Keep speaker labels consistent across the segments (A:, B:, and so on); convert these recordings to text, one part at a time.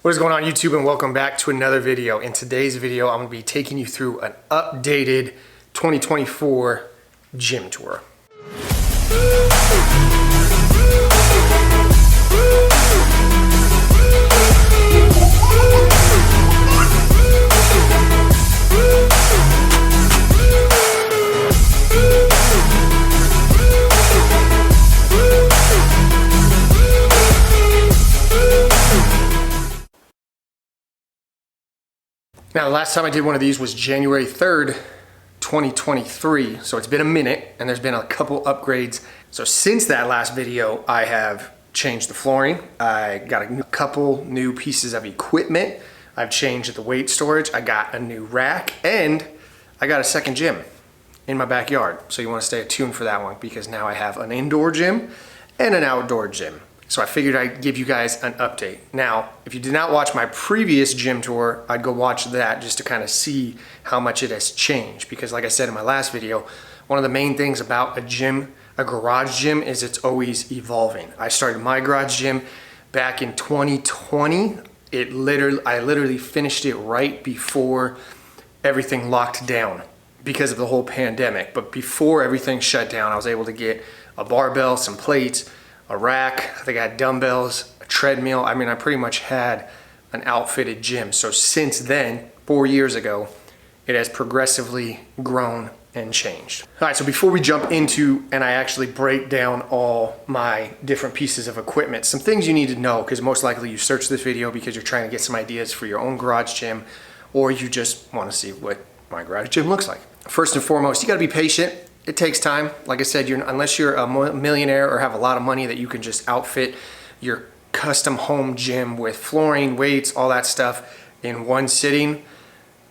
A: What is going on YouTube, and welcome back to another video. In today's video, I'm going to be taking you through an updated 2024 gym tour. Now, the last time I did one of these was January 3rd, 2023. So it's been a minute and there's been a couple upgrades. So since that last video, I have changed the flooring. I got a couple new pieces of equipment. I've changed the weight storage. I got a new rack and I got a second gym in my backyard. So you want to stay tuned for that one because now I have an indoor gym and an outdoor gym. So I figured I'd give you guys an update. Now, if you did not watch my previous gym tour, I'd go watch that just to kind of see how much it has changed. Because like I said in my last video, one of the main things about a gym, a garage gym, is it's always evolving. I started my garage gym back in 2020. I literally finished it right before everything locked down because of the whole pandemic. But before everything shut down, I was able to get a barbell, some plates, a rack. I think I had dumbbells, a treadmill. I mean, I pretty much had an outfitted gym. So since then, 4 years ago, it has progressively grown and changed. All right, so before we jump into and I actually break down all my different pieces of equipment, some things you need to know, because most likely you search this video because you're trying to get some ideas for your own garage gym, or you just want to see what my garage gym looks like. First and foremost, you got to be patient. It takes time. Like I said, unless you're a millionaire or have a lot of money that you can just outfit your custom home gym with flooring, weights, all that stuff in one sitting,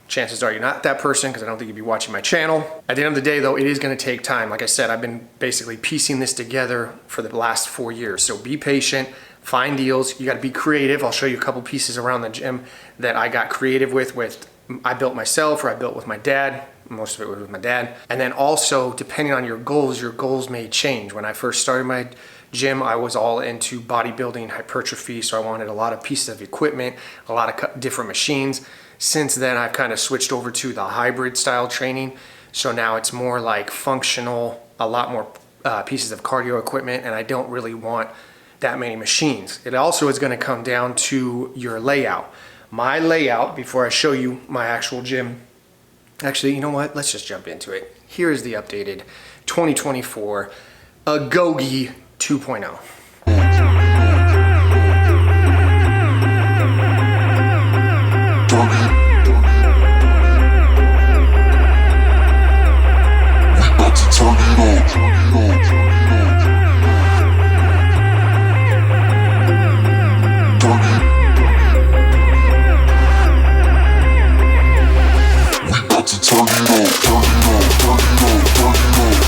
A: chances are you're not that person, because I don't think you'd be watching my channel. At the end of the day though, it is going to take time. Like I said, I've been basically piecing this together for the last 4 years. So be patient, find deals. You got to be creative. I'll show you a couple pieces around the gym that I got creative with I built myself, or I built with my dad. Most of it was with my dad. And then also, depending on your goals may change. When I first started my gym, I was all into bodybuilding, hypertrophy, so I wanted a lot of pieces of equipment, a lot of different machines. Since then, I've kind of switched over to the hybrid style training. So now it's more like functional, a lot more pieces of cardio equipment, and I don't really want that many machines. It also is going to come down to your layout. My layout, before I show you my actual gym, actually, you know what? Let's just jump into it. Here is the updated 2024 Agoge 2.0.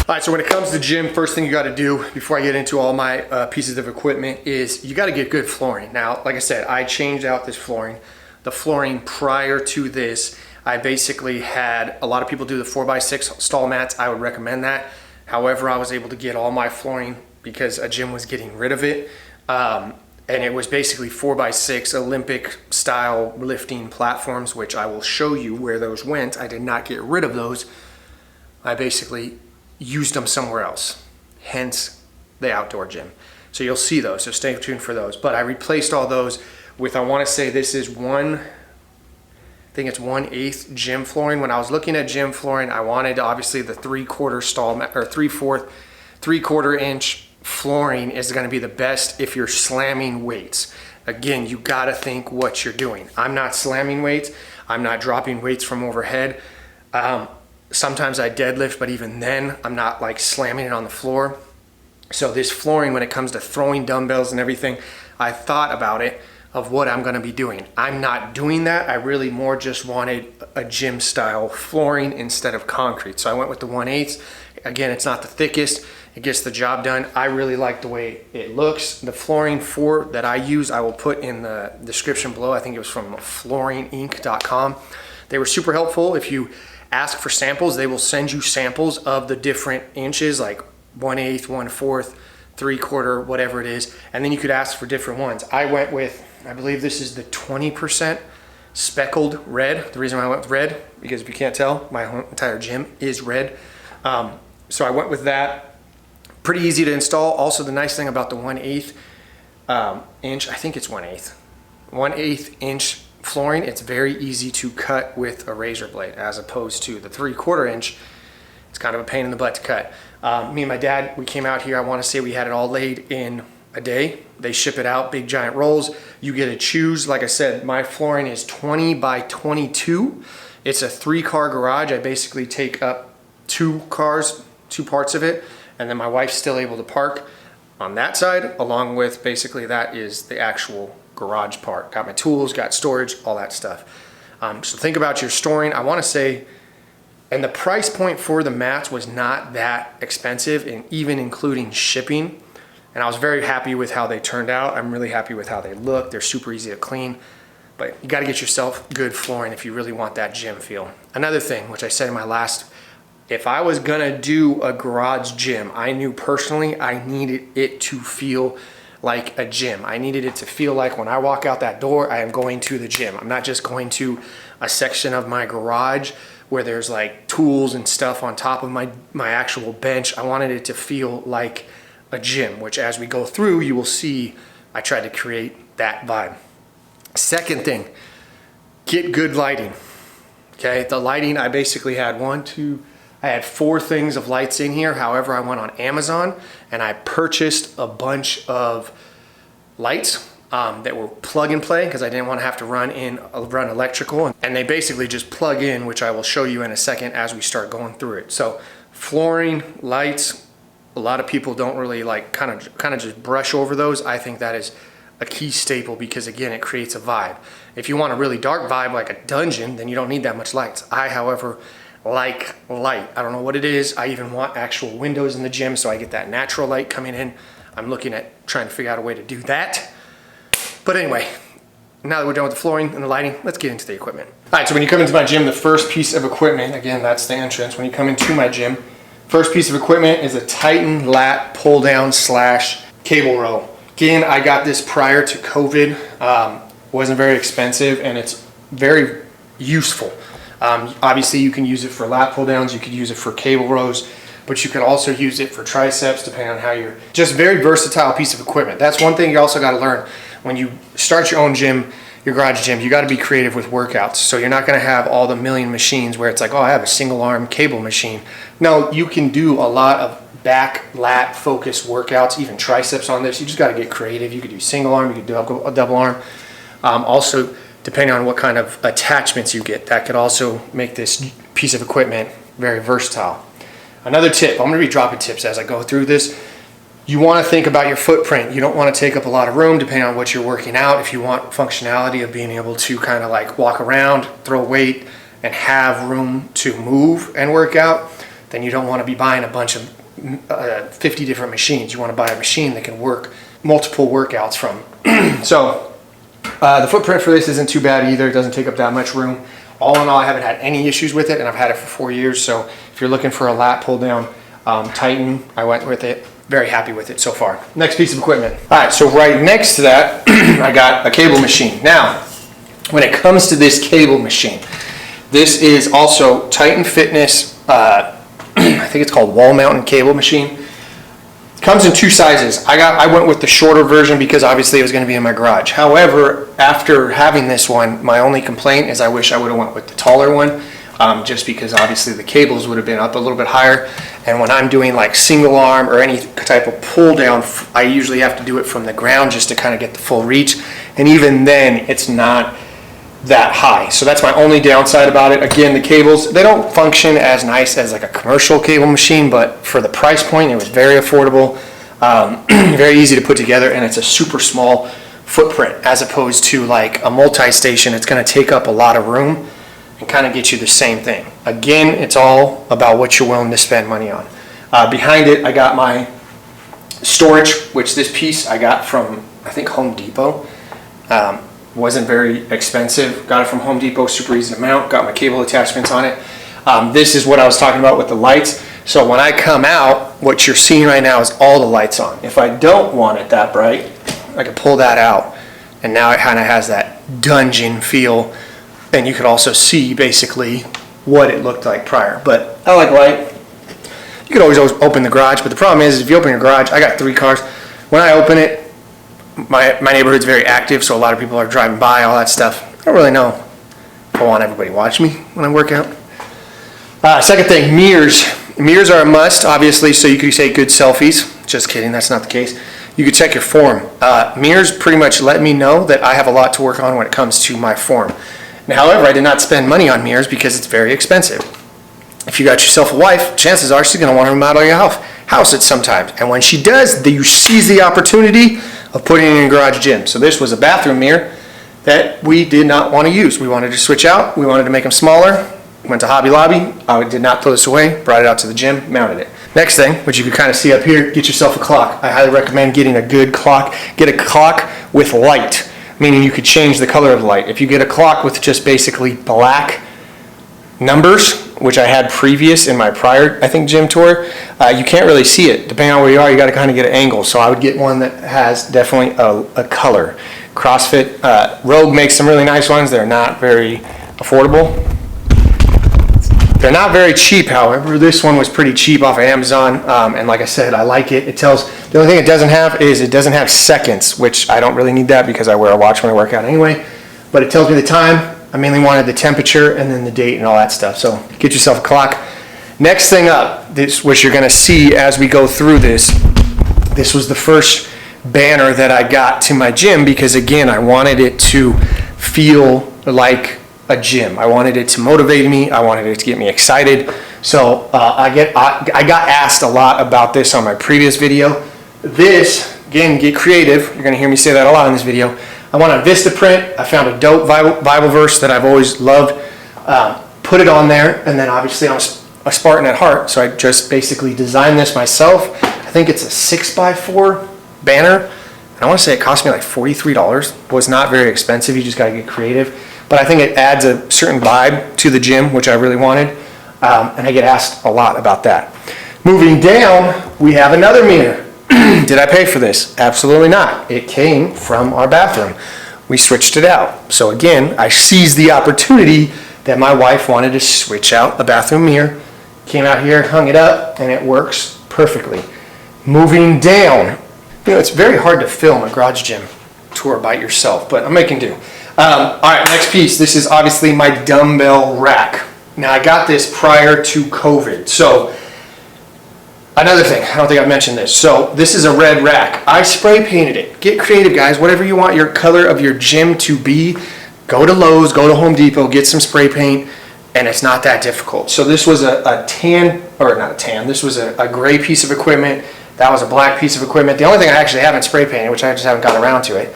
A: All right, so when it comes to gym, first thing you got to do before I get into all my pieces of equipment is you got to get good flooring. Now, like I said, I changed out this flooring. The flooring prior to this, I basically had, a lot of people do the 4x6 stall mats. I would recommend that. However, I was able to get all my flooring because a gym was getting rid of it. And it was basically 4x6 Olympic style lifting platforms, which I will show you where those went. I did not get rid of those. I basically used them somewhere else, hence the outdoor gym. So you'll see those, so stay tuned for those. But I replaced all those with, I want to say this is I think it's 1/8 gym flooring. When I was looking at gym flooring, I wanted obviously the 3/4 stall mat, or 3/4 inch flooring is going to be the best if you're slamming weights. Again, you got to think what you're doing. I'm not slamming weights. I'm not dropping weights from overhead. Sometimes I deadlift, but even then I'm not like slamming it on the floor. So this flooring, when it comes to throwing dumbbells and everything, I thought about it of what I'm going to be doing. I'm not doing that. I really more just wanted a gym style flooring instead of concrete. So I went with the 1/8. Again, it's not the thickest. It gets the job done. I really like the way it looks. The flooring that I use, I will put in the description below. I think it was from flooringinc.com. They were super helpful. If you ask for samples, they will send you samples of the different inches, like 1/8, 1/4, 3/4, whatever it is, and then you could ask for different ones. I went with I believe this is the 20% speckled red. The reason why I went with red, because if you can't tell, my whole entire gym is red. So I went with that. Pretty easy to install. Also, the nice thing about the 1/8 inch, I think it's 1/8 inch flooring, it's very easy to cut with a razor blade, as opposed to the 3/4 inch. It's kind of a pain in the butt to cut. Me and my dad, we came out here, I want to say we had it all laid in a day. They ship it out, big giant rolls. You get to choose. Like I said, my flooring is 20 by 22. It's a 3-car garage. I basically take up 2 cars, 2 parts of it, and then my wife's still able to park on that side, along with basically that is the actual garage part. Got my tools, got storage, all that stuff. So think about your storing. I want to say, and the price point for the mats was not that expensive, and even including shipping. And I was very happy with how they turned out. I'm really happy with how they look. They're super easy to clean, but you got to get yourself good flooring if you really want that gym feel. Another thing, which I said in my last, if I was gonna do a garage gym, I knew personally I needed it to feel like a gym. I needed it to feel like when I walk out that door, I am going to the gym. I'm not just going to a section of my garage where there's like tools and stuff on top of my actual bench. I wanted it to feel like a gym, which as we go through, you will see I tried to create that vibe. Second thing, get good lighting. Okay, the lighting, I basically had I had 4 things of lights in here. However, I went on Amazon and I purchased a bunch of lights that were plug and play, because I didn't want to have to run electrical, and they basically just plug in, which I will show you in a second as we start going through it. So flooring, lights, a lot of people don't really like kind of just brush over those. I think that is a key staple, because again, it creates a vibe. If you want a really dark vibe like a dungeon, then you don't need that much lights. I, however, like light. I don't know what it is. I even want actual windows in the gym so I get that natural light coming in. I'm looking at trying to figure out a way to do that. But anyway, now that we're done with the flooring and the lighting, let's get into the equipment. All right, so when you come into my gym, the first piece of equipment, again, that's the entrance. When you come into my gym, first piece of equipment is a Titan lat pull down / cable row. Again, I got this prior to COVID. Wasn't very expensive, and it's very useful. Obviously, you can use it for lat pull downs, you could use it for cable rows, but you could also use it for triceps, depending on how you're, just very versatile piece of equipment. That's one thing you also got to learn. When you start your own gym, your garage gym, you got to be creative with workouts. So you're not going to have all the million machines where it's like, oh, I have a single arm cable machine. No, you can do a lot of back lat focused workouts, even triceps on this. You just got to get creative. You could do single arm, you could do a double arm. Also, depending on what kind of attachments you get, that could also make this piece of equipment very versatile. Another tip, I'm going to be dropping tips as I go through this. You want to think about your footprint. You don't want to take up a lot of room depending on what you're working out. If you want functionality of being able to kind of like walk around, throw weight, and have room to move and work out, then you don't want to be buying a bunch of 50 different machines. You want to buy a machine that can work multiple workouts from. So the footprint for this isn't too bad either. It doesn't take up that much room. All in all, I haven't had any issues with it, and I've had it for 4 years. So if you're looking for a lat pull down Titan, I went with it. Very happy with it so far. Next piece of equipment. All right, so right next to that, I got a cable machine. Now, when it comes to this cable machine, this is also Titan Fitness, I think it's called wall mounted cable machine. It comes in 2 sizes. I went with the shorter version because obviously it was going to be in my garage. However, after having this one, my only complaint is I wish I would have went with the taller one, just because obviously the cables would have been up a little bit higher. And when I'm doing like single arm or any type of pull down, I usually have to do it from the ground just to kind of get the full reach. And even then, it's not that high. So that's my only downside about it. Again, the cables, they don't function as nice as like a commercial cable machine, but for the price point, it was very affordable, very easy to put together, and it's a super small footprint as opposed to like a multi-station. It's going to take up a lot of room and kind of get you the same thing. Again, it's all about what you're willing to spend money on. Behind it, I got my storage, which this piece I got from, I think, Home Depot. Wasn't very expensive. Got it from Home Depot, super easy to mount. Got my cable attachments on it. This is what I was talking about with the lights. So when I come out, what you're seeing right now is all the lights on. If I don't want it that bright, I can pull that out and now it kind of has that dungeon feel, and you could also see basically what it looked like prior. But I like light. You could always open the garage, but the problem is if you open your garage, I got 3 cars. When I open it, my neighborhood's very active, so a lot of people are driving by, all that stuff. I don't really know if I want everybody to watch me when I work out. Second thing, mirrors. Mirrors are a must, obviously, so you could say good selfies. Just kidding, that's not the case. You could check your form. Mirrors pretty much let me know that I have a lot to work on when it comes to my form. Now, however, I did not spend money on mirrors because it's very expensive. If you got yourself a wife, chances are she's going to want to remodel your house at some time. And when she does, you seize the opportunity of putting it in a garage gym. So this was a bathroom mirror that we did not want to use. We wanted to switch out. We wanted to make them smaller. Went to Hobby Lobby. I did not throw this away. Brought it out to the gym, mounted it. Next thing, which you can kind of see up here, get yourself a clock. I highly recommend getting a good clock. Get a clock with light, meaning you could change the color of the light. If you get a clock with just basically black numbers, which I had previous in my prior, I think, gym tour, you can't really see it. Depending on where you are, you got to kind of get an angle. So I would get one that has definitely a color. CrossFit, Rogue makes some really nice ones. They're not very affordable. They're not very cheap, however. This one was pretty cheap off of Amazon, and like I said, I like it. It tells, the only thing it doesn't have is it doesn't have seconds, which I don't really need that because I wear a watch when I work out anyway, but it tells me the time. I mainly wanted the temperature and then the date and all that stuff, so get yourself a clock. Next thing up, this, which you're gonna see as we go through this, this was the first banner that I got to my gym because, again, I wanted it to feel like a gym. I wanted it to motivate me. I wanted it to get me excited. So I got asked a lot about this on my previous video. This, again, get creative. You're gonna hear me say that a lot in this video. I want a Vista print. I found a dope Bible verse that I've always loved. Put it on there, and then obviously I'm a Spartan at heart, so I just basically designed this myself. I think it's a 6x4 banner, and I want to say it cost me like $43. It was not very expensive. You just got to get creative. But I think it adds a certain vibe to the gym, which I really wanted, and I get asked a lot about that. Moving down, we have another mirror. Did I pay for this? Absolutely not. It came from our bathroom. We switched it out. So again, I seized the opportunity that my wife wanted to switch out a bathroom mirror. Came out here, hung it up, and it works perfectly. Moving down, you know, it's very hard to film a garage gym tour by yourself, but I'm making do. All right, next piece. This is obviously my dumbbell rack. Now, I got this prior to COVID. So, another thing, I don't think I've mentioned this. So, this is a red rack. I spray painted it. Get creative, guys. Whatever you want your color of your gym to be, go to Lowe's, go to Home Depot, get some spray paint, and it's not that difficult. So, this was a tan, or not a tan, this was a gray piece of equipment. That was a black piece of equipment. The only thing I actually haven't spray painted, which I just haven't gotten around to it,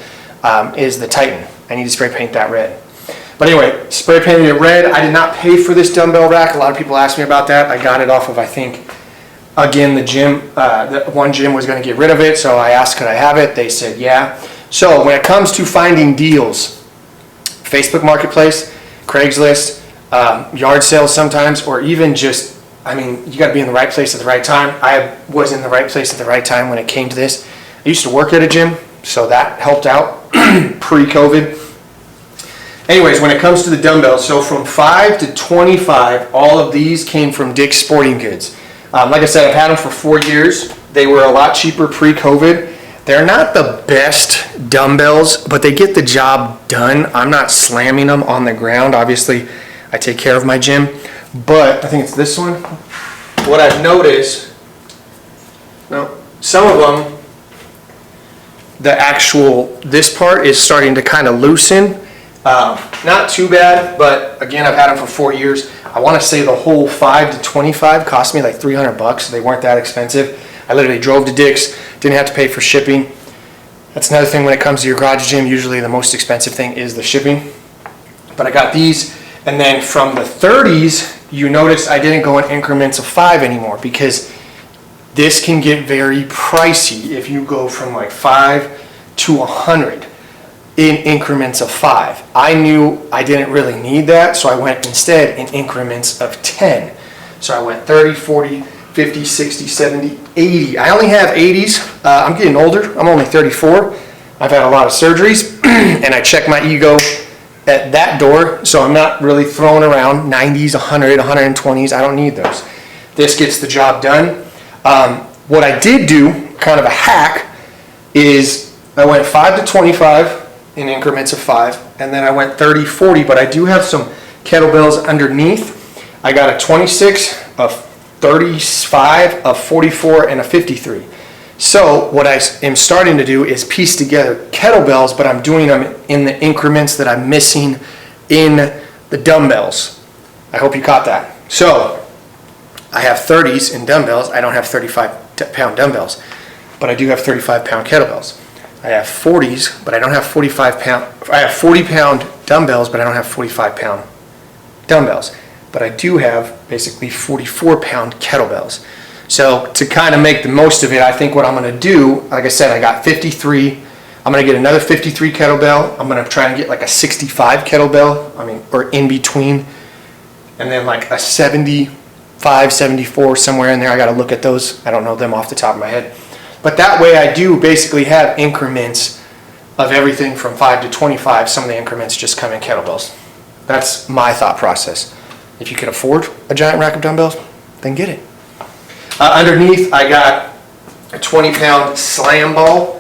A: is the Titan. I need to spray paint that red. But anyway, spray painted it red. I did not pay for this dumbbell rack. A lot of people asked me about that. I got it off of, I think, again, the gym. One gym was going to get rid of it, so I asked, could I have it? They said, yeah. So when it comes to finding deals, Facebook Marketplace, Craigslist, yard sales sometimes, or even just, I mean, you got to be in the right place at the right time. I was in the right place at the right time when it came to this. I used to work at a gym, so that helped out pre-COVID. Anyways, when it comes to the dumbbells, so from 5 to 25, all of these came from Dick's Sporting Goods. Like I said, I've had them for 4 years. They were a lot cheaper pre-COVID. They're not the best dumbbells, but they get the job done. I'm not slamming them on the ground. Obviously, I take care of my gym, but I think it's this one. What I've noticed, no, some of them, the actual, this part is starting to kind of loosen. Not too bad, but again, I've had them for 4 years. I want to say the whole 5 to 25 cost me like $300. They weren't that expensive. I literally drove to Dick's, didn't have to pay for shipping. That's another thing when it comes to your garage gym. Usually the most expensive thing is the shipping. But I got these, and then from the 30s, you notice I didn't go in increments of 5 anymore because this can get very pricey if you go from like 5 to 100 in increments of 5. I knew I didn't really need that, so I went instead in increments of 10. So I went 30, 40, 50, 60, 70, 80. I only have 80s. I'm getting older. I'm only 34. I've had a lot of surgeries and I check my ego at that door, so I'm not really throwing around 90s, 100, 120s. I don't need those. This gets the job done. What I did do, kind of a hack, is I went 5 to 25 in increments of 5, and then I went 30, 40, but I do have some kettlebells underneath. I got a 26, a 35, a 44, and a 53. So what I am starting to do is piece together kettlebells, but I'm doing them in the increments that I'm missing in the dumbbells. I hope you caught that. So I have 30s in dumbbells. I don't have 35-pound dumbbells, but I do have 35-pound kettlebells. I have 40s, but I don't have 45-pound. I have 40-pound dumbbells, but I don't have 45-pound dumbbells. But I do have basically 44-pound kettlebells. So to kind of make the most of it, I think what I'm going to do, like I said, I got 53. I'm going to get another 53 kettlebell. I'm going to try and get like a 65 kettlebell, or in between, and then like a 75, 74, somewhere in there. I got to look at those. I don't know them off the top of my head. But that way I do basically have increments of everything from 5 to 25. Some of the increments just come in kettlebells. That's my thought process. If you can afford a giant rack of dumbbells, then get it. Underneath, I got a 20-pound slam ball,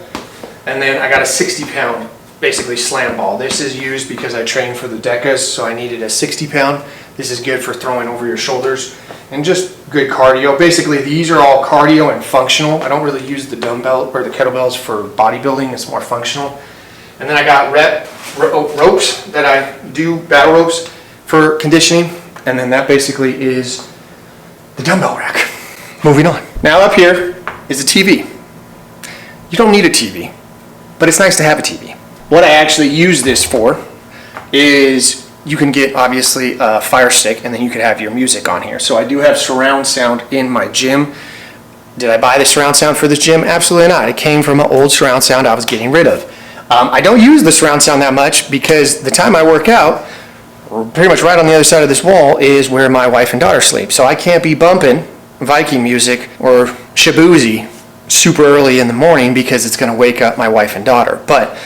A: and then I got a 60-pound basically slam ball. This is used because I train for the decas, so I needed a 60-pound. This is good for throwing over your shoulders and just good cardio. Basically, these are all cardio and functional. I don't really use the dumbbell or the kettlebells for bodybuilding. It's more functional. And then I got ropes that I do, battle ropes for conditioning. And then that basically is the dumbbell rack. Moving on. Now up here is a TV. You don't need a TV, but it's nice to have a TV. What I actually use this for is you can get obviously a Fire Stick, and then you could have your music on here. So I do have surround sound in my gym. Did I buy the surround sound for this gym? Absolutely not. It came from an old surround sound I was getting rid of. I don't use the surround sound that much because the time I work out, pretty much right on the other side of this wall is where my wife and daughter sleep. So I can't be bumping Viking music or Shabuzi super early in the morning because it's going to wake up my wife and daughter. But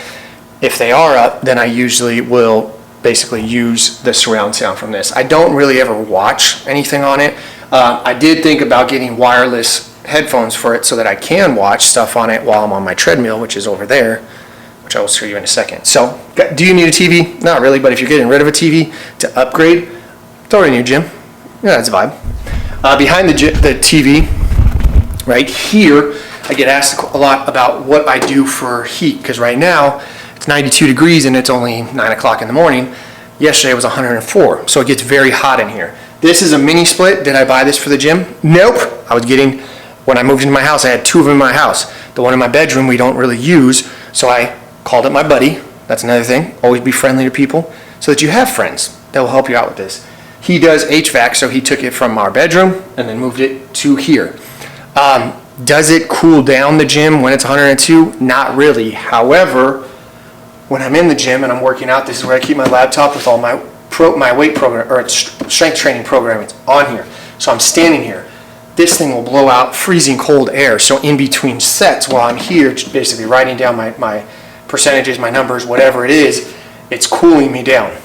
A: if they are up, then I usually will basically use the surround sound from this. I don't really ever watch anything on it. I did think about getting wireless headphones for it so that I can watch stuff on it while I'm on my treadmill, which is over there, which I will show you in a second. So, do you need a TV? Not really, but if you're getting rid of a TV to upgrade, throw it in your gym. Yeah, that's a vibe. Behind the TV, right here, I get asked a lot about what I do for heat, because right now it's 92 degrees and it's only 9 o'clock in the morning. Yesterday it was 104, so it gets very hot in here. This is a mini split. Did I buy this for the gym? Nope. When I moved into my house, I had 2 of them in my house. The one in my bedroom we don't really use, so I called up my buddy. That's another thing. Always be friendly to people so that you have friends that will help you out with this. He does HVAC, so he took it from our bedroom and then moved it to here. Does it cool down the gym when it's 102? Not really. However, when I'm in the gym and I'm working out, this is where I keep my laptop with all my weight program or strength training program. It's on here. So I'm standing here. This thing will blow out freezing cold air. So in between sets, while I'm here, just basically writing down my percentages, my numbers, whatever it is, it's cooling me down.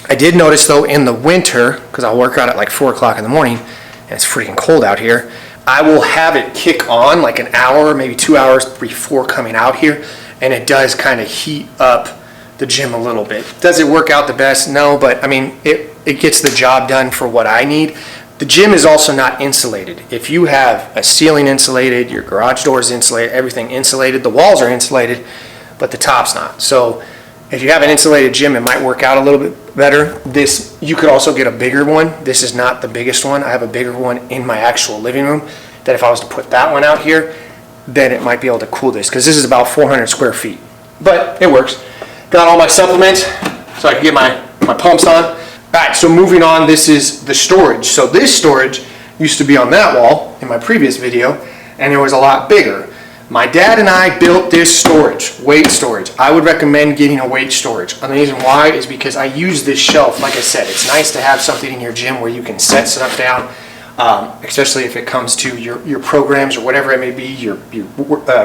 A: I did notice though in the winter, because I'll work out at like 4 o'clock in the morning and it's freaking cold out here, I will have it kick on like an hour, maybe 2 hours before coming out here, and it does kind of heat up the gym a little bit. Does it work out the best? No, but I mean, it gets the job done for what I need. The gym is also not insulated. If you have a ceiling insulated, your garage door is insulated, everything insulated, the walls are insulated, but the top's not. So if you have an insulated gym, it might work out a little bit better. You could also get a bigger one. This is not the biggest one. I have a bigger one in my actual living room that if I was to put that one out here, then it might be able to cool this, because this is about 400 square feet. But it works. Got all my supplements so I can get my pumps on. All right, so moving on, this is the storage. So this storage used to be on that wall in my previous video, and it was a lot bigger. My dad and I built this storage, weight storage. I would recommend getting a weight storage. And the reason why is because I use this shelf. Like I said, it's nice to have something in your gym where you can set stuff down, especially if it comes to your programs or whatever it may be, your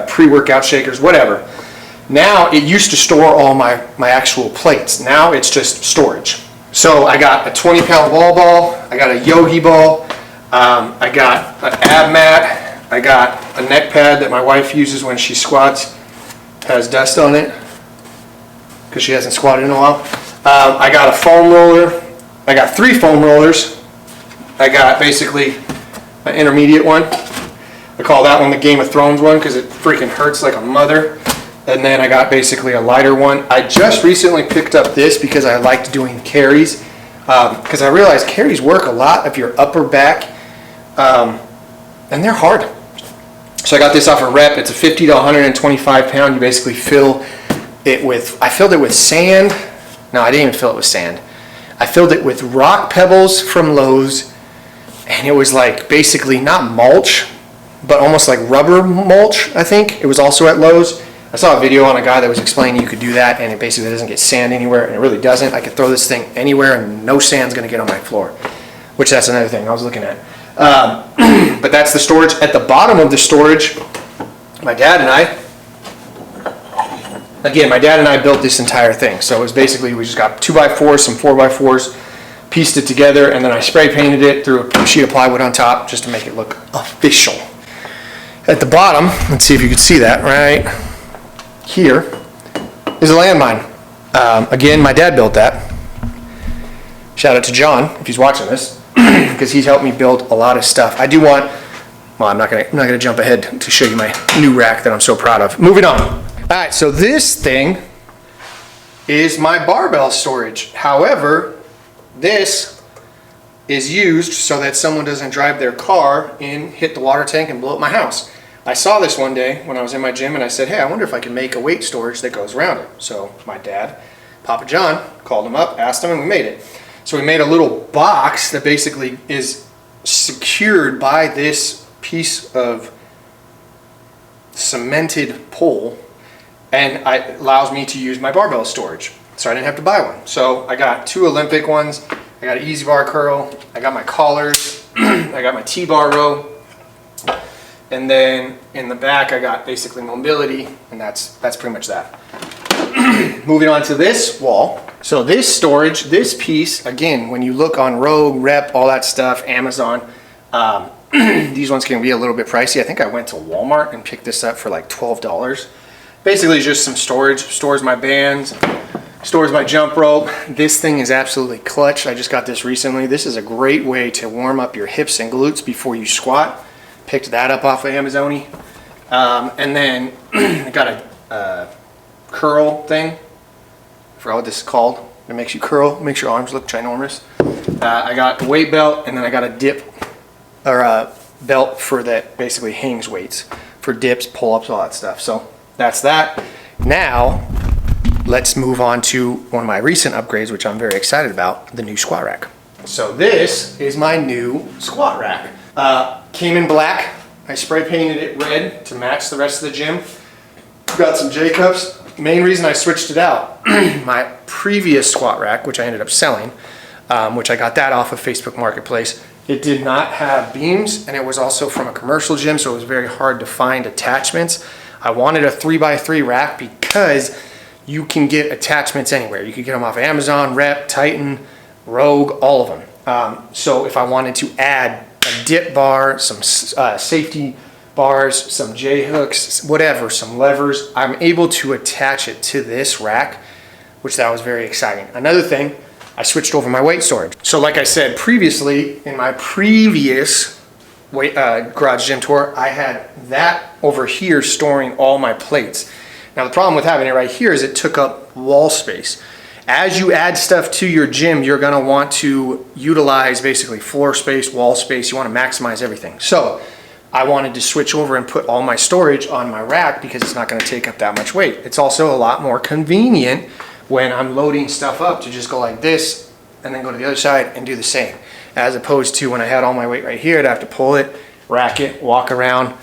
A: pre-workout shakers, whatever. Now it used to store all my actual plates. Now it's just storage. So I got a 20-pound wall ball, I got a yogi ball, I got an ab mat, I got a neck pad that my wife uses when she squats, has dust on it, because she hasn't squatted in a while. I got a foam roller, I got 3 foam rollers, I got basically an intermediate one. I call that one the Game of Thrones one because it freaking hurts like a mother. And then I got basically a lighter one. I just recently picked up this because I liked doing carries, because I realized carries work a lot of your upper back, and they're hard. So I got this off a Rep. It's a 50 to 125 pound. You basically fill it with, I filled it with sand. No, I didn't even fill it with sand. I filled it with rock pebbles from Lowe's, and it was like basically not mulch, but almost like rubber mulch, I think. It was also at Lowe's. I saw a video on a guy that was explaining you could do that and it basically doesn't get sand anywhere, and it really doesn't. I could throw this thing anywhere and no sand's gonna get on my floor, which that's another thing I was looking at. But that's the storage. At the bottom of the storage, my dad and I built this entire thing. So it was basically, we just got 2x4s, some 4x4s, pieced it together, and then I spray painted it, threw a sheet of plywood on top just to make it look official. At the bottom, let's see if you can see that right here, is a landmine. Again, my dad built that. Shout out to John if he's watching this, because he's helped me build a lot of stuff. I do want, well, I'm not gonna jump ahead to show you my new rack that I'm so proud of. Moving on. All right, so this thing is my barbell storage. However, this is used so that someone doesn't drive their car and hit the water tank and blow up my house. I saw this one day when I was in my gym and I said, hey, I wonder if I can make a weight storage that goes around it. So my dad, Papa John, called him up, asked him, and we made it. So we made a little box that basically is secured by this piece of cemented pole, and it allows me to use my barbell storage. So I didn't have to buy one. So I got 2 Olympic ones, I got an easy bar curl, I got my collars, I got my T-bar row, and then in the back I got basically mobility, and that's pretty much that. Moving on to this wall. So this storage, this piece, again, when you look on Rogue, Rep, all that stuff, Amazon, these ones can be a little bit pricey. I think I went to Walmart and picked this up for like $12. Basically just some storage, stores my bands, stores my jump rope. This thing is absolutely clutch. I just got this recently. This is a great way to warm up your hips and glutes before you squat. Picked that up off of Amazon. And then I got a curl thing. I forgot what this is called. It makes you curl, makes your arms look ginormous. I got a weight belt, and then I got a dip, or a belt for that basically hangs weights for dips, pull-ups, all that stuff. So that's that. Now let's move on to one of my recent upgrades, which I'm very excited about, the new squat rack. So this is my new squat rack. Came in black. I spray painted it red to match the rest of the gym. Got some J-cups. Main reason I switched it out, my previous squat rack, which I ended up selling, which I got that off of Facebook Marketplace, it did not have beams, and it was also from a commercial gym, so it was very hard to find attachments. I wanted a 3x3 rack because you can get attachments anywhere. You can get them off Amazon, Rep, Titan, Rogue, all of them. So if I wanted to add a dip bar, some safety bars, some J-hooks, whatever, some levers, I'm able to attach it to this rack, which that was very exciting. Another thing, I switched over my weight storage. So like I said previously, in my previous garage gym tour, I had that over here storing all my plates. Now the problem with having it right here is it took up wall space. As you add stuff to your gym, you're gonna want to utilize basically floor space, wall space. You wanna maximize everything. So I wanted to switch over and put all my storage on my rack because it's not gonna take up that much weight. It's also a lot more convenient when I'm loading stuff up to just go like this and then go to the other side and do the same. As opposed to when I had all my weight right here, I'd have to pull it, rack it, walk around.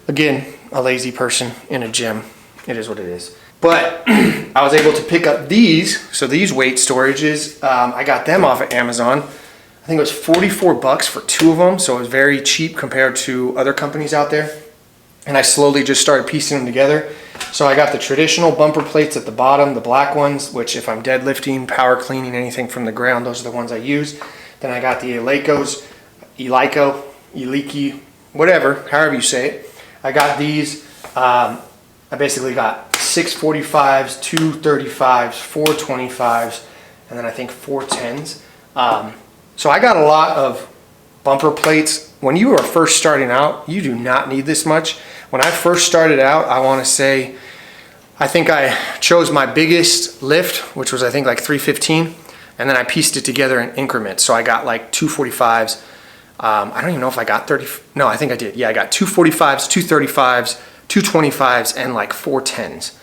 A: Again, a lazy person in a gym. It is what it is. But I was able to pick up these. So these weight storages, I got them off of Amazon. I think it was 44 bucks for 2 of them. So it was very cheap compared to other companies out there. And I slowly just started piecing them together. So I got the traditional bumper plates at the bottom, the black ones, which if I'm deadlifting, power cleaning, anything from the ground, those are the ones I use. Then I got the Eliki, whatever, however you say it. I got these. I basically got 645s, 235s, 425s, and then I think 410s. So I got a lot of bumper plates. When you are first starting out, you do not need this much. When I first started out, I want to say, I think I chose my biggest lift, which was I think like 315, and then I pieced it together in increments. So I got like 245s. I don't even know if I got 30. No, I think I did. Yeah, I got 245s, 235s, 225s, and like 410s.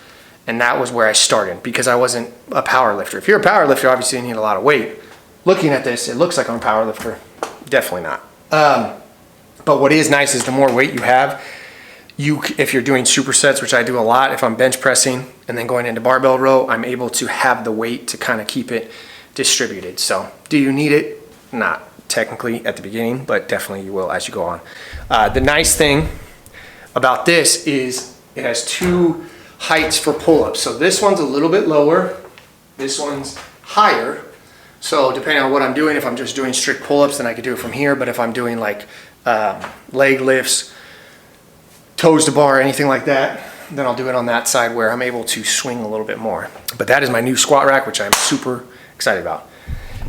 A: And that was where I started because I wasn't a power lifter. If you're a power lifter, obviously you need a lot of weight. Looking at this, it looks like I'm a power lifter. Definitely not. But what is nice is the more weight you have, if you're doing supersets, which I do a lot, if I'm bench pressing and then going into barbell row, I'm able to have the weight to kind of keep it distributed. So do you need it? Not technically at the beginning, but definitely you will as you go on. The nice thing about this is it has two heights for pull-ups. So this one's a little bit lower, this one's higher. So depending on what I'm doing, if I'm just doing strict pull-ups, then I could do it from here. But if I'm doing like leg lifts, toes to bar, anything like that, then I'll do it on that side where I'm able to swing a little bit more. But that is my new squat rack, which I'm super excited about.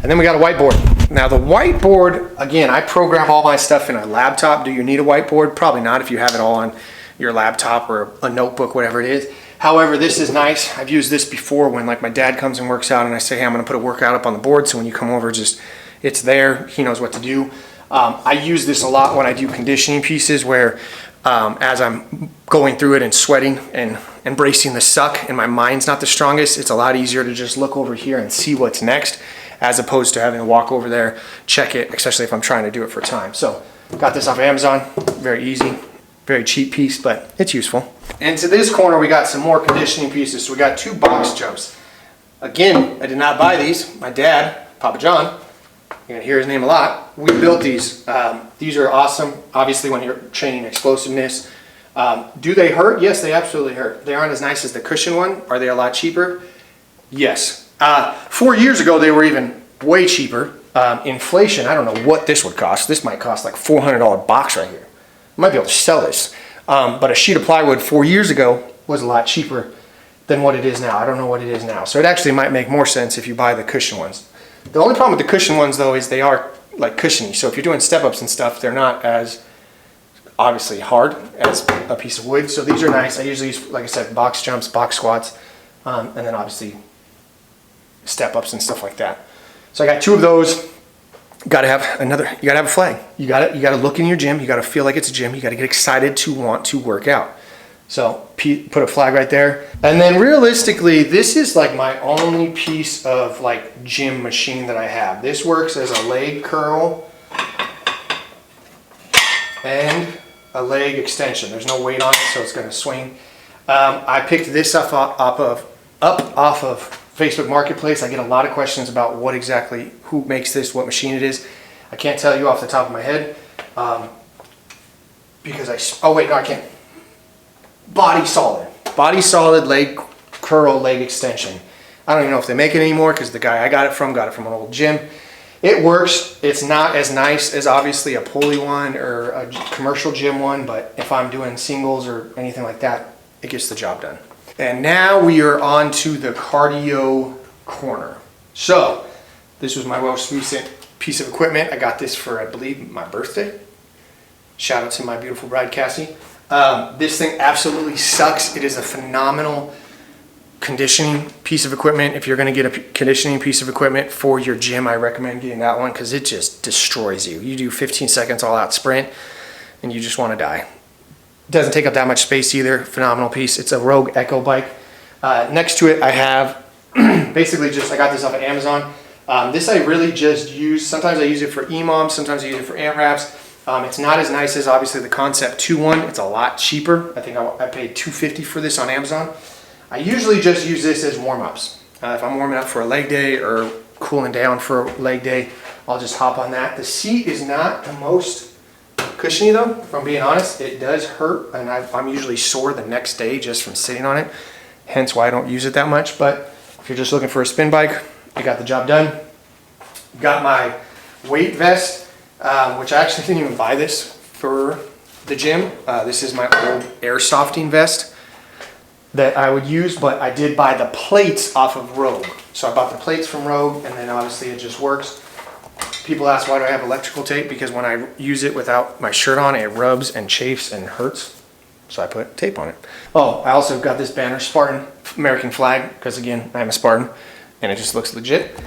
A: And then we got a whiteboard. Now the whiteboard, again, I program all my stuff in a laptop. Do you need a whiteboard? Probably not if you have it all on your laptop or a notebook, whatever it is. However, this is nice. I've used this before when like my dad comes and works out and I say, hey, I'm gonna put a workout up on the board. So when you come over, it's there. He knows what to do. I use this a lot when I do conditioning pieces where as I'm going through it and sweating and embracing the suck and my mind's not the strongest, it's a lot easier to just look over here and see what's next as opposed to having to walk over there, check it, especially if I'm trying to do it for time. So got this off of Amazon, very easy, very cheap piece, but it's useful. And to this corner, we got some more conditioning pieces. So we got two box jumps. Again, I did not buy these. My dad, Papa John, you're gonna hear his name a lot. We built these. These are awesome, obviously when you're training explosiveness. Do they hurt? Yes, they absolutely hurt. They aren't as nice as the cushion one. Are they a lot cheaper? Yes. 4 years ago, they were even way cheaper. Inflation, I don't know what this would cost. This might cost like $400 box right here. I might be able to sell this. But a sheet of plywood 4 years ago was a lot cheaper than what it is now. I don't know what it is now. So it actually might make more sense if you buy the cushion ones. The only problem with the cushion ones though is they are like cushiony. So if you're doing step-ups and stuff, they're not as obviously hard as a piece of wood. So these are nice. I usually use, like I said, box jumps, box squats, and then obviously step-ups and stuff like that. So I got two of those. Got to have another, you got to have a flag. You got to look in your gym. You got to feel like it's a gym. You got to get excited to want to work out. So put a flag right there. And then realistically, this is like my only piece of like gym machine that I have. This works as a leg curl and a leg extension. There's no weight on it, so it's going to swing. I picked this up off of Facebook Marketplace. I get a lot of questions about what exactly, who makes this, what machine it is. I can't tell you off the top of my head because oh wait, no, I can't. Body Solid leg curl, leg extension. I don't even know if they make it anymore because the guy I got it from an old gym. It works. It's not as nice as obviously a pulley one or a commercial gym one, but if I'm doing singles or anything like that, it gets the job done. And now we are on to the cardio corner. So this was my most recent piece of equipment. I got this for, I believe, my birthday. Shout out to my beautiful bride, Cassie. This thing absolutely sucks. It is a phenomenal conditioning piece of equipment. If you're going to get a conditioning piece of equipment for your gym, I recommend getting that one because it just destroys you. You do 15 seconds all out sprint and you just want to die. Doesn't take up that much space either. Phenomenal piece. It's a Rogue Echo bike. Next to it, I have basically I got this off of Amazon. This I really just use. Sometimes I use it for EMOMs. Sometimes I use it for AMRAPs. It's not as nice as obviously the Concept 2 one. It's a lot cheaper. I think I paid $250 for this on Amazon. I usually just use this as warm-ups. If I'm warming up for a leg day or cooling down for a leg day, I'll just hop on that. The seat is not the most cushiony though, if I'm being honest. It does hurt, and I'm usually sore the next day just from sitting on it. Hence why I don't use it that much. But if you're just looking for a spin bike, I got the job done. Got my weight vest, which I actually didn't even buy this for the gym. This is my old air softening vest that I would use, but I did buy the plates off of Rogue. So I bought the plates from Rogue, and then obviously it just works. People ask, why do I have electrical tape? Because when I use it without my shirt on, it rubs and chafes and hurts. So I put tape on it. Oh, I also got this banner, Spartan American flag, because again, I'm a Spartan, and it just looks legit.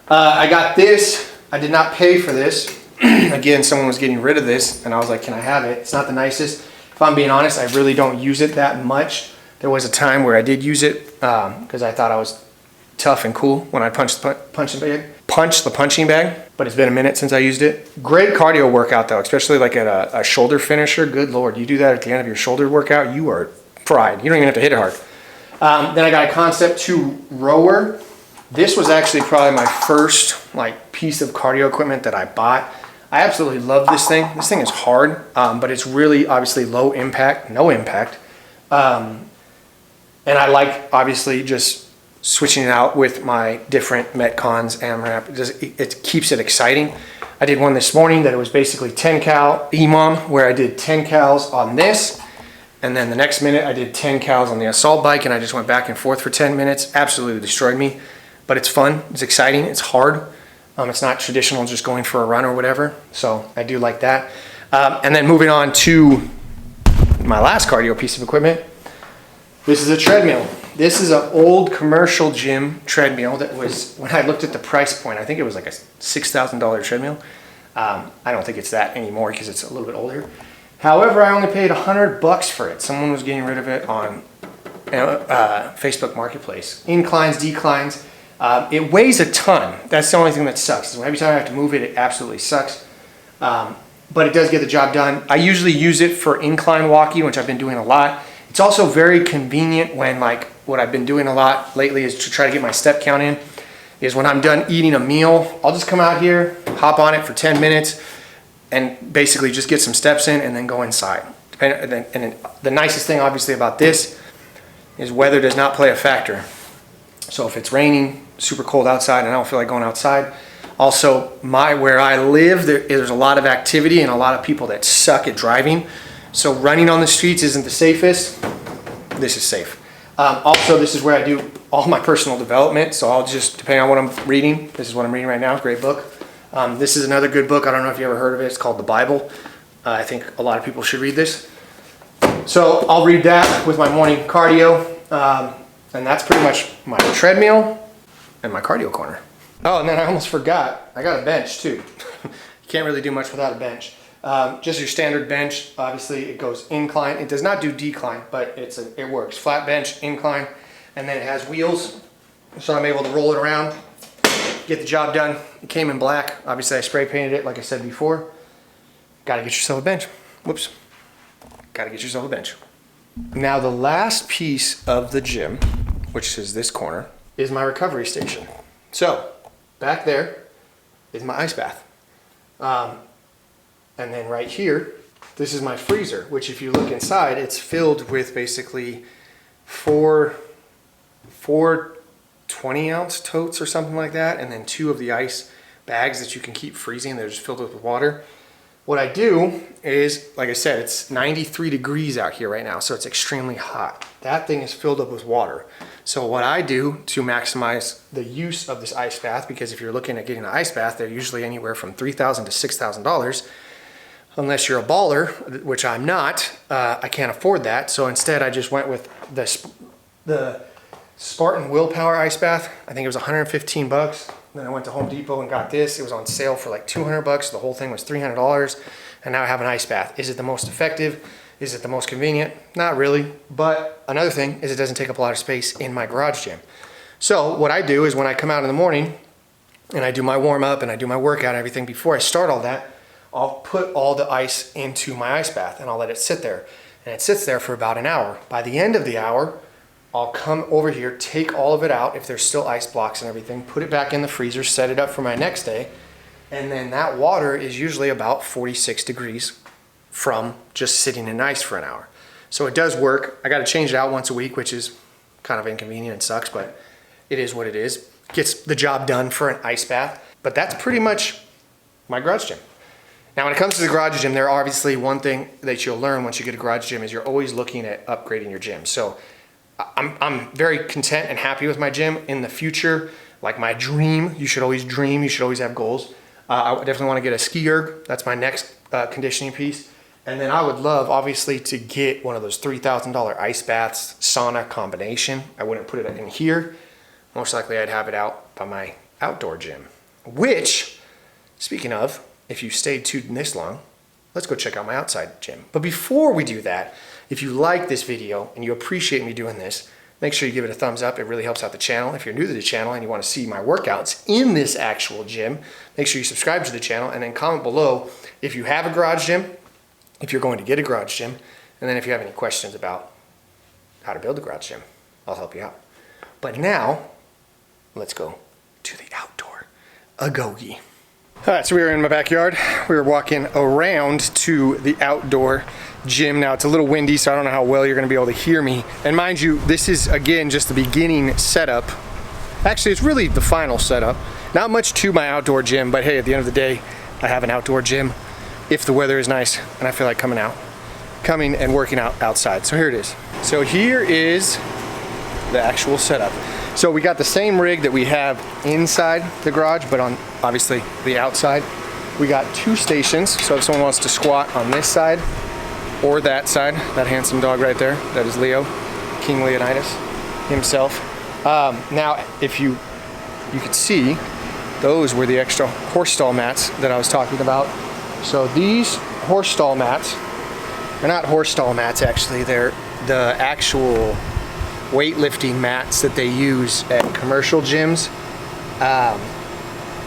A: I got this. I did not pay for this. Again, someone was getting rid of this, and I was like, can I have it? It's not the nicest. If I'm being honest, I really don't use it that much. There was a time where I did use it because I thought I was tough and cool when I punched the punching bag, but it's been a minute since I used it. Great cardio workout though, especially like at a shoulder finisher. Good Lord, you do that at the end of your shoulder workout, you are fried. You don't even have to hit it hard. Then I got a Concept 2 rower. This was actually probably my first like piece of cardio equipment that I bought. I absolutely love this thing. This thing is hard, but it's really obviously low impact, no impact. And I like obviously just switching it out with my different Metcons, AMRAP. It keeps it exciting. I did one this morning that it was basically 10 cal EMOM, where I did 10 cals on this, and then the next minute I did 10 cals on the assault bike, and I just went back and forth for 10 minutes. Absolutely destroyed me, but it's fun, it's exciting, it's hard. It's not traditional just going for a run or whatever, so I do like that. And then moving on to my last cardio piece of equipment. This is a treadmill. This is an old commercial gym treadmill that was, when I looked at the price point, I think it was like a $6,000 treadmill. I don't think it's that anymore because it's a little bit older. However, I only paid $100 for it. Someone was getting rid of it on Facebook Marketplace. Inclines, declines. It weighs a ton. That's the only thing that sucks. Every time I have to move it, it absolutely sucks. But it does get the job done. I usually use it for incline walking, which I've been doing a lot. It's also very convenient when, like, what I've been doing a lot lately is to try to get my step count in, is when I'm done eating a meal, I'll just come out here, hop on it for 10 minutes, and basically just get some steps in and then go inside. And then the nicest thing, obviously, about this is weather does not play a factor. So if it's raining, super cold outside, and I don't feel like going outside. Also, where I live, there's a lot of activity and a lot of people that suck at driving. So running on the streets isn't the safest. This is safe. Also, this is where I do all my personal development. So I'll just, depending on what I'm reading, this is what I'm reading right now, great book. This is another good book. I don't know if you ever heard of it. It's called The Bible. I think a lot of people should read this. So I'll read that with my morning cardio. And that's pretty much my treadmill and my cardio corner. Oh, and then I almost forgot, I got a bench too. You can't really do much without a bench. Just your standard bench, obviously it goes incline. It does not do decline, but it works. Flat bench, incline, and then it has wheels, so I'm able to roll it around, get the job done. It came in black. Obviously I spray painted it like I said before. Gotta get yourself a bench. Whoops. Gotta get yourself a bench. Now the last piece of the gym, which is this corner, is my recovery station. So back there is my ice bath. And then right here, this is my freezer, which if you look inside, it's filled with basically four 20-ounce totes or something like that, and then 2 of the ice bags that you can keep freezing. They're just filled with water. What I do is, like I said, it's 93 degrees out here right now, so it's extremely hot. That thing is filled up with water. So what I do to maximize the use of this ice bath, because if you're looking at getting an ice bath, they're usually anywhere from $3,000 to $6,000. Unless you're a baller, which I'm not, I can't afford that. So instead I just went with the Spartan Willpower ice bath. I think it was 115 bucks. Then I went to Home Depot and got this. It was on sale for like 200 bucks. The whole thing was $300. And now I have an ice bath. Is it the most effective? Is it the most convenient? Not really. But another thing is it doesn't take up a lot of space in my garage gym. So what I do is when I come out in the morning and I do my warm up and I do my workout and everything, before I start all that, I'll put all the ice into my ice bath and I'll let it sit there. And it sits there for about an hour. By the end of the hour, I'll come over here, take all of it out, if there's still ice blocks and everything, put it back in the freezer, set it up for my next day. And then that water is usually about 46 degrees from just sitting in ice for an hour. So it does work. I got to change it out once a week, which is kind of inconvenient and sucks, but it is what it is. Gets the job done for an ice bath. But that's pretty much my garage gym. Now, when it comes to the garage gym, there are obviously one thing that you'll learn once you get a garage gym is you're always looking at upgrading your gym. So I'm very content and happy with my gym. In the future, like my dream, you should always dream, you should always have goals. I definitely want to get a ski erg. That's my next conditioning piece. And then I would love, obviously, to get one of those $3,000 ice baths, sauna combination. I wouldn't put it in here. Most likely I'd have it out by my outdoor gym. Which, speaking of, if you stayed tuned this long, let's go check out my outside gym. But before we do that, if you like this video and you appreciate me doing this, make sure you give it a thumbs up. It really helps out the channel. If you're new to the channel and you want to see my workouts in this actual gym, make sure you subscribe to the channel and then comment below if you have a garage gym, if you're going to get a garage gym, and then if you have any questions about how to build a garage gym, I'll help you out. But now, let's go to the outdoor agogie. All right, so we were in my backyard. We were walking around to the outdoor gym. Now it's a little windy, so I don't know how well you're gonna be able to hear me. And mind you, this is, again, just the beginning setup. Actually, it's really the final setup. Not much to my outdoor gym, but hey, at the end of the day, I have an outdoor gym if the weather is nice and I feel like coming and working out outside. So here it is. So here is the actual setup. So we got the same rig that we have inside the garage, but on obviously the outside. We got 2 stations, so if someone wants to squat on this side or that side, that handsome dog right there, that is Leo, King Leonidas himself. Now, if you could see, those were the extra horse stall mats that I was talking about. So these horse stall mats, they're not horse stall mats actually, they're the actual weightlifting mats that they use at commercial gyms.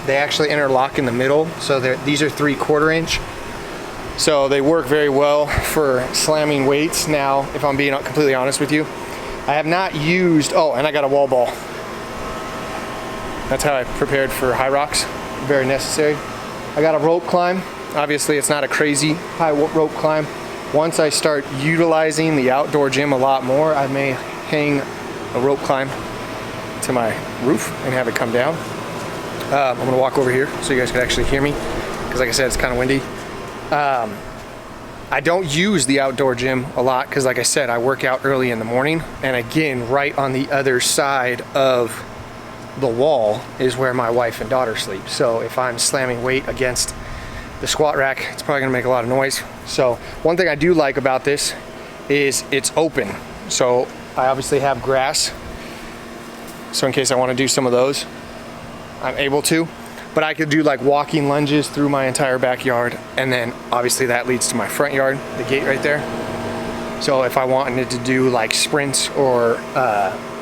A: They actually interlock in the middle, so these are 3/4 inch. So they work very well for slamming weights. Now, if I'm being completely honest with you, I have not used, oh, and I got a wall ball. That's how I prepared for high rocks, very necessary. I got a rope climb. Obviously, it's not a crazy high rope climb. Once I start utilizing the outdoor gym a lot more, I may hang a rope climb to my roof and have it come down. I'm gonna walk over here so you guys can actually hear me, because like I said, it's kind of windy. I don't use the outdoor gym a lot because like I said, I work out early in the morning, and again, right on the other side of the wall is where my wife and daughter sleep. So if I'm slamming weight against the squat rack, it's probably gonna make a lot of noise. So one thing I do like about this is it's open. So I obviously have grass, so in case I want to do some of those, I'm able to. But I could do like walking lunges through my entire backyard, and then obviously that leads to my front yard, the gate right there. So if I wanted to do like sprints or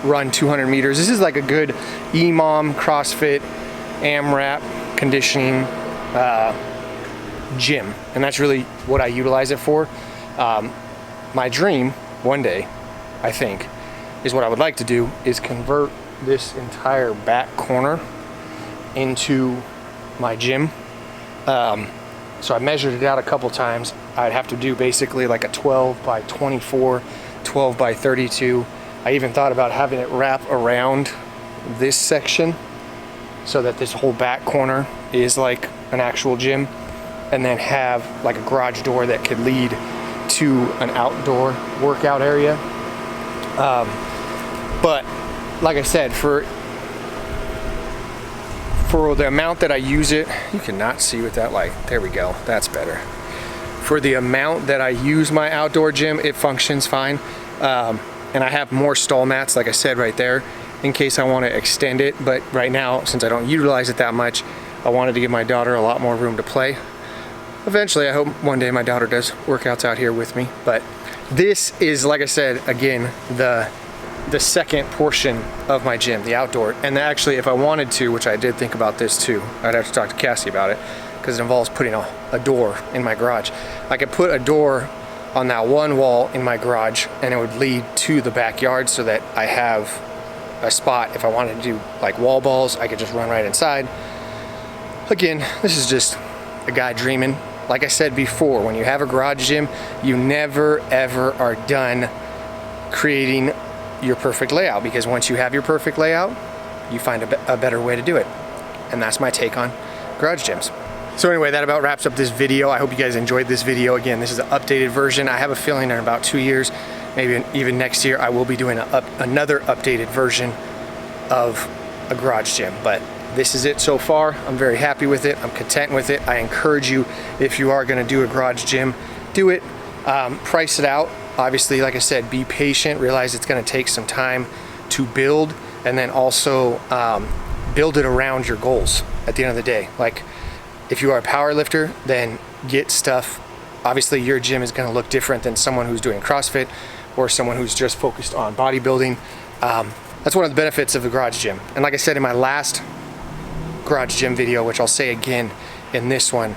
A: run 200 meters, this is like a good EMOM, CrossFit, AMRAP conditioning gym, and that's really what I utilize it for. My dream one day, I think, is what I would like to do is convert this entire back corner into my gym. So I measured it out a couple times. I'd have to do basically like a 12 by 24, 12 by 32. I even thought about having it wrap around this section so that this whole back corner is like an actual gym, and then have like a garage door that could lead to an outdoor workout area. But like I said, for the amount that I use it, you cannot see with that light. There we go, that's better. For the amount that I use my outdoor gym, it functions fine. And I have more stall mats, like I said, right there, in case I want to extend it. But right now, since I don't utilize it that much, I wanted to give my daughter a lot more room to play. Eventually, I hope one day my daughter does workouts out here with me. But this is, like I said, again, the second portion of my gym, the outdoor. And actually, if I wanted to, which I did think about this too, I'd have to talk to Cassie about it, because it involves putting a door in my garage. I could put a door on that one wall in my garage, and it would lead to the backyard, so that I have a spot. If I wanted to do like wall balls, I could just run right inside. Again, this is just a guy dreaming. like I said before, when you have a garage gym, you never ever are done creating your perfect layout, because once you have your perfect layout, you find a better way to do it. And that's my take on garage gyms. So anyway, that about wraps up this video. I hope you guys enjoyed this video. Again, this is an updated version. I have a feeling in about 2 years, maybe even next year, I will be doing another updated version of a garage gym. But this is it so far. I'm very happy with it. I'm content with it. I encourage you, if you are gonna do a garage gym, do it. Price it out. Obviously, like I said, be patient. Realize it's gonna take some time to build, and then also build it around your goals at the end of the day. Like, if you are a power lifter, then get stuff. Obviously, your gym is gonna look different than someone who's doing CrossFit or someone who's just focused on bodybuilding. That's one of the benefits of the garage gym. And like I said in my last garage gym video, which I'll say again in this one,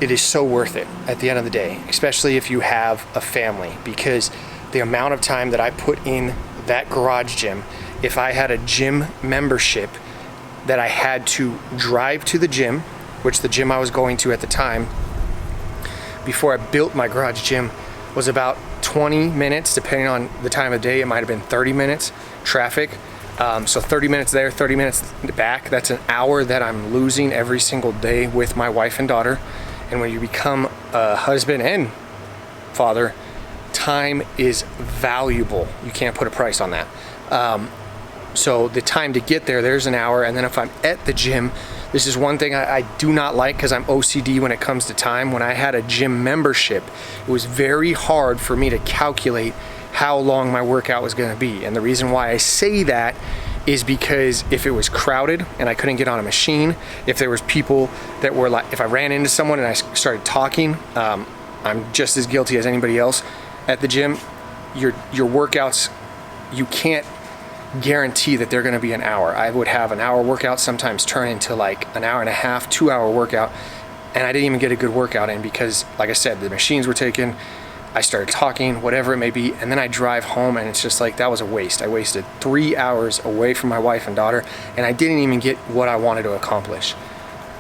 A: it is so worth it at the end of the day, especially if you have a family, because the amount of time that I put in that garage gym, if I had a gym membership that I had to drive to the gym, which the gym I was going to at the time, before I built my garage gym, was about 20 minutes, depending on the time of day. It might have been 30 minutes, traffic. So 30 minutes there, 30 minutes back. That's an hour that I'm losing every single day with my wife and daughter. And when you become a husband and father, time is valuable. You can't put a price on that. So the time to get there, there's an hour. And then if I'm at the gym, this is one thing I do not like, because I'm OCD when it comes to time. When I had a gym membership, it was very hard for me to calculate how long my workout was gonna be. And the reason why I say that is because if it was crowded and I couldn't get on a machine, if there was people that were like, if I ran into someone and I started talking, I'm just as guilty as anybody else at the gym. Your workouts, you can't guarantee that they're going to be an hour. I would have an hour workout sometimes turn into like an hour and a half, 2 hour workout, and I didn't even get a good workout in because, like I said, the machines were taken, I started talking, whatever it may be, and then I drive home and it's just like, that was a waste. I wasted 3 hours away from my wife and daughter, and I didn't even get what I wanted to accomplish.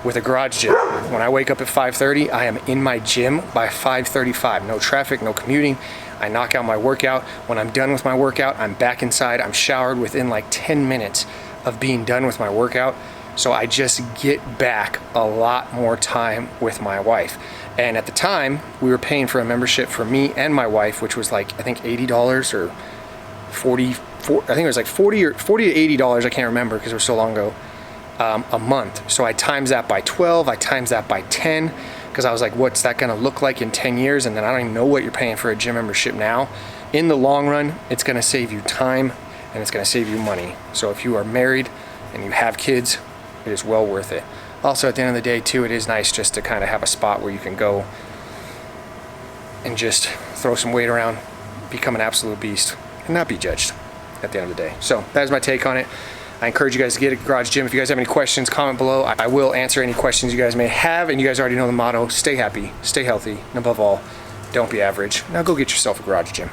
A: With a garage gym, when I wake up at 5:30, I am in my gym by 5:35. No traffic, no commuting. I knock out my workout. When I'm done with my workout, I'm back inside. I'm showered within like 10 minutes of being done with my workout. So I just get back a lot more time with my wife. And at the time, we were paying for a membership for me and my wife, which was like, I think $80 or 44, I think it was like 40 to $80, I can't remember because it was so long ago, a month. So I times that by 12, I times that by 10, because I was like, what's that gonna look like in 10 years? And then I don't even know what you're paying for a gym membership now. In the long run, it's gonna save you time and it's gonna save you money. So if you are married and you have kids, it is well worth it. Also, at the end of the day too, it is nice just to kind of have a spot where you can go and just throw some weight around, become an absolute beast, and not be judged at the end of the day. So that is my take on it. I encourage you guys to get a garage gym. If you guys have any questions, comment below. I will answer any questions you guys may have, and you guys already know the motto: stay happy, stay healthy, and above all, don't be average. Now go get yourself a garage gym.